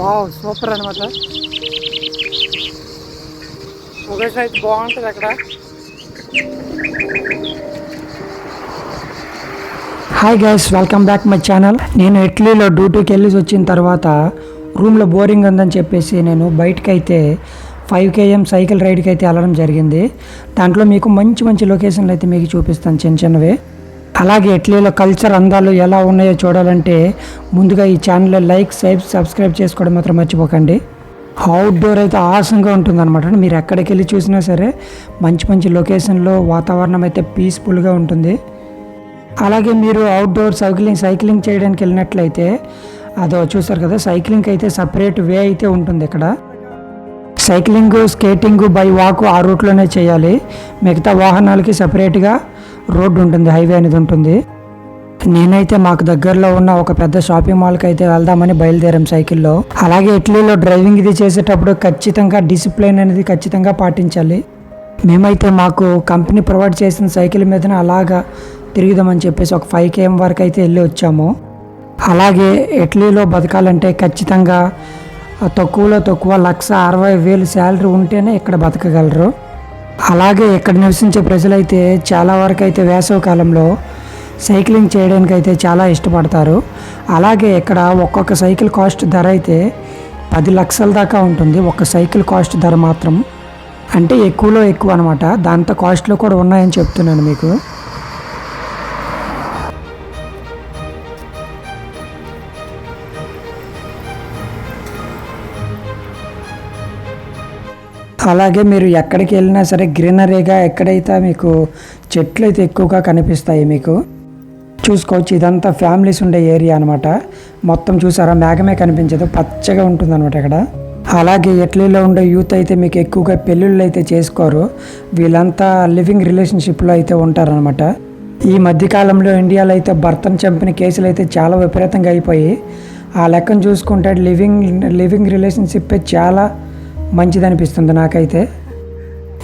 Wow super అనమాట. ఒకే size బాగుంటుంది అక్కడ. Hi guys, welcome back my channel. నేను ఇటలీలో డ్యూటీకి వెళ్ళి వచ్చిన తర్వాత రూమ్లో బోరింగ్ ఉందని చెప్పేసి నేను బయటకైతే 5 km సైకిల్ రైడ్కి అయితే వెళ్ళడం జరిగింది. దాంట్లో మీకు మంచి మంచి లొకేషన్లు అయితే మీకు చూపిస్తాను, చిన్న చిన్నవి. అలాగే ఇటలీలో కల్చర్ అందాలు ఎలా ఉన్నాయో చూడాలంటే ముందుగా ఈ ఛానల్లో లైక్ సబ్స్క్రైబ్ చేసుకోవడం మాత్రం మర్చిపోకండి. అవుట్డోర్ అయితే ఆసంగా ఉంటుందన్నమాట. మీరు ఎక్కడికి వెళ్ళి చూసినా సరే మంచి మంచి లొకేషన్లో వాతావరణం అయితే పీస్ఫుల్గా ఉంటుంది. అలాగే మీరు అవుట్డోర్ సైక్లింగ్ చేయడానికి వెళ్ళినట్లయితే అదో చూసారు కదా, సైక్లింగ్ అయితే సపరేట్ వే అయితే ఉంటుంది. ఇక్కడ సైక్లింగ్, స్కేటింగ్, బై వాక్ ఆ రూట్లోనే చేయాలి. మిగతా వాహనాలకి సపరేట్గా రోడ్డు ఉంటుంది, హైవే అనేది ఉంటుంది. నేనైతే మాకు దగ్గరలో ఉన్న ఒక పెద్ద షాపింగ్ మాల్కి అయితే వెళ్దామని బయలుదేరాం సైకిల్లో. అలాగే ఇటలీలో డ్రైవింగ్ ఇది చేసేటప్పుడు ఖచ్చితంగా డిసిప్లిన్ అనేది ఖచ్చితంగా పాటించాలి. మేమైతే మాకు కంపెనీ ప్రొవైడ్ చేసిన సైకిల్ మీదనే అలాగా తిరుగుదామని చెప్పేసి ఒక 5 km వరకు అయితే వెళ్ళి వచ్చాము. అలాగే ఇటలీలో బతకాలంటే ఖచ్చితంగా తక్కువలో తక్కువ 1,60,000 శాలరీ ఉంటేనే ఇక్కడ బతకగలరు. అలాగే ఇక్కడ నివసించే ప్రజలైతే చాలా వరకు అయితే వేసవి కాలంలో సైక్లింగ్ చేయడానికి అయితే చాలా ఇష్టపడతారు. అలాగే ఇక్కడ ఒక్కొక్క సైకిల్ కాస్ట్ ధర అయితే 10 లక్షల దాకా ఉంటుంది. ఒక సైకిల్ కాస్ట్ ధర మాత్రం, అంటే ఎక్కువలో ఎక్కువ అనమాట. దాంతో కాస్ట్లో కూడా ఉన్నాయని చెప్తున్నాను మీకు. అలాగే మీరు ఎక్కడికి వెళ్ళినా సరే గ్రీనరీగా ఎక్కడైతే మీకు చెట్లు అయితే ఎక్కువగా కనిపిస్తాయి మీకు చూసుకోవచ్చు. ఇదంతా ఫ్యామిలీస్ ఉండే ఏరియా అనమాట. మొత్తం చూసారా, మేఘమే కనిపించదు, పచ్చగా ఉంటుంది అనమాట ఇక్కడ. అలాగే ఇటలీలో ఉండే యూత్ అయితే మీకు ఎక్కువగా పెళ్ళిళ్ళు అయితే చేసుకోరు. వీళ్ళంతా లివింగ్ రిలేషన్షిప్లో అయితే ఉంటారనమాట. ఈ మధ్యకాలంలో ఇండియాలో అయితే భర్తను చంపిన కేసులు అయితే చాలా విపరీతంగా అయిపోయి, ఆ లెక్కను చూసుకుంటే లివింగ్ రిలేషన్షిప్ చాలా మంచిది అనిపిస్తుంది నాకైతే.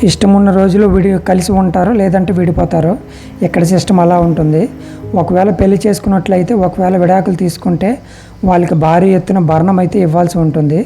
ఇష్టం ఉన్న రోజులు కలిసి ఉంటారు, లేదంటే విడిపోతారు. ఇక్కడ సిస్టమ్ అలా ఉంటుంది. ఒకవేళ పెళ్లి చేసుకున్నట్లయితే, ఒకవేళ విడాకులు తీసుకుంటే వాళ్ళకి భారీ ఎత్తున భరణం అయితే ఇవ్వాల్సి ఉంటుంది.